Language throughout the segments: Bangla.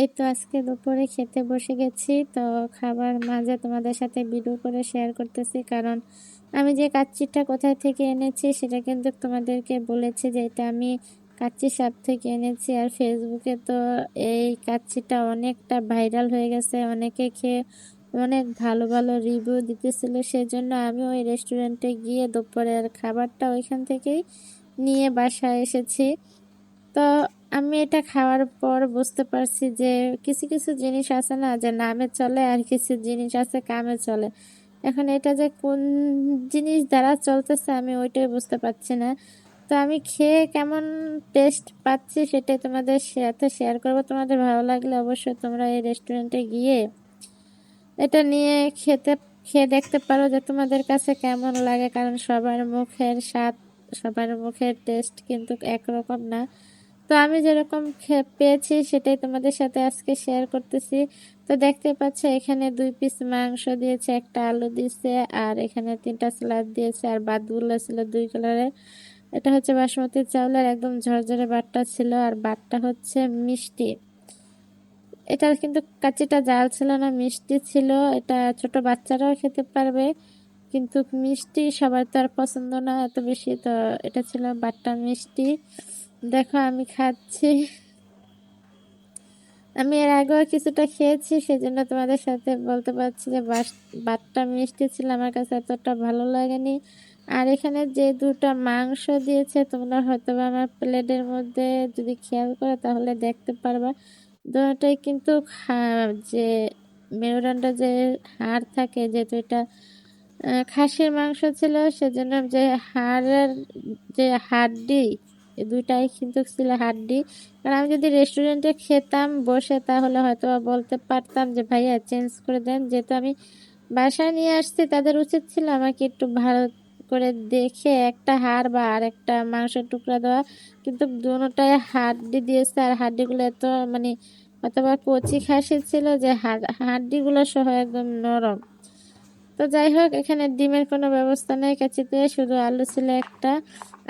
এই তো আজকে দুপুরে খেতে বসে গেছি। তো খাবার মাঝে তোমাদের সাথে ভিডিও করে শেয়ার করতেছি, কারণ আমি যে কাচ্চিটা কোথায় থেকে এনেছি সেটা কিন্তু তোমাদেরকে বলেছি যে এটা আমি কাচ্চি শপ থেকে এনেছি। আর ফেসবুকে তো এই কাচ্চিটা অনেকটা ভাইরাল হয়ে গেছে, অনেকে খেয়ে অনেক ভালো ভালো রিভিউ দিতেছিল। সেজন্য আমি ওই রেস্টুরেন্টে গিয়ে দুপুরের খাবারটা ওইখান থেকেই নিয়ে বাসায় এসেছি। তো আমি এটা খাওয়ার পর বুঝতে পারছি যে কিছু কিছু জিনিস আছে না, যে নামে চলে, আর কিছু জিনিস আছে কামে চলে। এখন এটা যে কোন জিনিস দ্বারা চলতেছে আমি ওইটাই বুঝতে পারছি না। তো আমি খেয়ে কেমন টেস্ট পাচ্ছি সেটাই তোমাদের সাথে শেয়ার করবো। তোমাদের ভালো লাগলে অবশ্যই তোমরা এই রেস্টুরেন্টে গিয়ে এটা নিয়ে খেয়ে দেখতে পারো যে তোমাদের কাছে কেমন লাগে, কারণ সবার মুখের স্বাদ, সবার মুখের টেস্ট কিন্তু একরকম না। তো আমি যেরকম পেয়েছি সেটাই তোমাদের সাথে আজকে শেয়ার করতেছি। তো দেখতে পাচ্ছ এখানে 2 পিস মাংস দিয়েছে, একটা আলু দিয়েছে, আর এখানে 3টা স্যালাড দিয়েছে, আর ভাতগুলো ছিল 2 কালারের। এটা হচ্ছে বাসমতি চাউলের একদম ঝরঝরে ভাতটা ছিল, আর ভাতটা হচ্ছে মিষ্টি। এটা কিন্তু কাচ্চিটা জাল ছিল না, মিষ্টি ছিল। এটা ছোট বাচ্চারাও খেতে পারবে, কিন্তু মিষ্টি সবার তো আর পছন্দ না এত বেশি। তো এটা ছিল ভাতটা মিষ্টি। দেখো আমি খাচ্ছি। আমি এর আগেও কিছুটা খেয়েছি, সেজন্য তোমাদের সাথে বলতে পারছি যে ভাতটা মিষ্টি ছিল, আমার কাছে এতটা ভালো লাগেনি। আর এখানে যে 2টা মাংস দিয়েছে তোমরা হয়তো বা আমার প্লেটের মধ্যে যদি খেয়াল করো তাহলে দেখতে পারবা, দুটোটাই কিন্তু যে মেরুদণ্ডের যে হাড় থাকে, যেহেতু এটা খাসির মাংস ছিল সেজন্য যে হাড়ের যে হাড্ডি, এই 2টাই কিন্তু ছিল হাড্ডি। কারণ আমি যদি রেস্টুরেন্টে খেতাম বসে তাহলে হয়তো বলতে পারতাম যে ভাইয়া চেঞ্জ করে দেন, যেহেতু আমি বাসায় নিয়ে আসছি তাদের উচিত ছিল আমাকে একটু ভালো করে দেখে একটা হাড় বা আর একটা মাংসের টুকরা দেওয়া। কিন্তু দুটোটাই হাড্ডি দিয়েছে, আর হাড্ডিগুলো এত মানে অথবা কচি খাসি ছিল যে হাড্ডিগুলো সহ একদম নরম। তো যাই হোক, এখানে ডিমের কোনো ব্যবস্থা নেই কাচিতে, শুধু আলু ছিল একটা।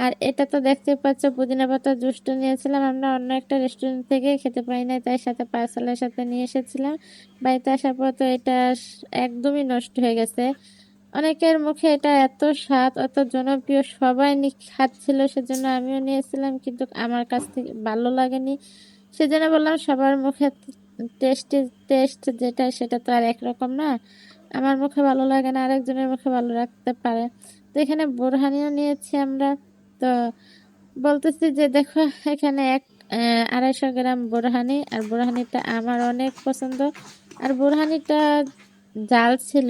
আর এটা তো দেখতে পাচ্ছ পুদিনা পাতা জুসটা নিয়েছিলাম আমরা অন্য একটা রেস্টুরেন্ট থেকে, খেতে পাই নাই তাই সাথে পার্সেলের সাথে নিয়ে এসেছিলাম। বাড়িতে আসার পর তো এটা একদমই নষ্ট হয়ে গেছে। অনেকের মুখে এটা এত স্বাদ, এত জনপ্রিয়, সবাই খাচ্ছিল, সেজন্য আমিও নিয়েছিলাম, কিন্তু আমার কাছ থেকে ভালো লাগেনি। সেজন্য বললাম সবার মুখে টেস্ট যেটা সেটা তো আর একরকম না। আমার মুখে ভালো লাগে না, আরেকজনের মুখে ভালো রাখতে পারে। তো এখানে বোরহানিও নিয়েছি আমরা। তো বলতেছি যে দেখো এখানে 250 গ্রাম বোরহানি, আর বোরহানিটা আমার অনেক পছন্দ। আর বোরহানিটা জাল ছিল,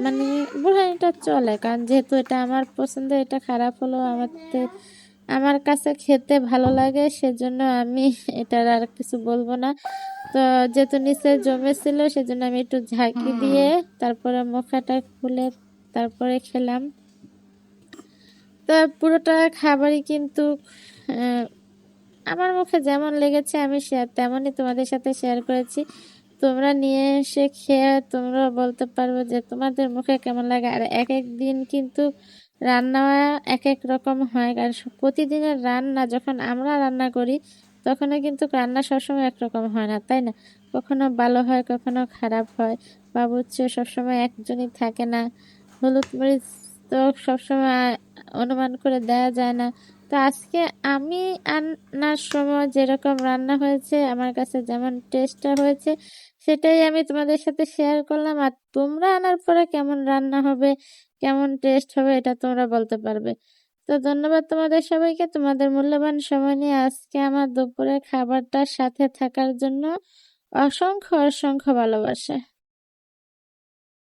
মানে বোরহানিটা চলে, কারণ যেহেতু এটা আমার পছন্দ, এটা খারাপ হলো আমার কাছে খেতে ভালো লাগে, সেজন্য আমি এটার আর কিছু বলবো না। তো যেহেতু নিচে জমেছিল সেজন্য আমি একটু ঝাঁকি দিয়ে তারপরে মুখাটা খুলে তারপরে খেলাম। তো পুরোটা খাবারই কিন্তু আহ, আমার মুখে যেমন লেগেছে আমি তেমনই তোমাদের সাথে শেয়ার করেছি। তোমরা নিয়ে এসে খেয়ে তোমরা বলতে পারবে যে তোমাদের মুখে কেমন লাগে। আর এক এক দিন কিন্তু রান্না এক এক রকম হয়, কারণ প্রতিদিনের রান্না যখন আমরা রান্না করি তখন কিন্তু রান্না সবসময় একরকম হয় না, তাই না? কখনো ভালো হয়, কখনো খারাপ হয়, বা বুঝছো সবসময় একজনই থাকে না। হলুদ মরিচ তো সবসময় অনুমান করে দেয়া যায় না। তো আজকে আমি রান্নার সময় যেরকম রান্না হয়েছে, আমার কাছে যেমন টেস্টটা হয়েছে সেটাই আমি তোমাদের সাথে শেয়ার করলাম। আর তোমরা আনার পরে কেমন রান্না হবে, কেমন টেস্ট হবে, এটা তোমরা বলতে পারবে। তো ধন্যবাদ তোমাদের সবাইকে তোমাদের মূল্যবান সময় নিয়ে আজকে আমার দুপুরের খাবারটার সাথে থাকার জন্য। অসংখ্য অসংখ্য ভালোবাসা।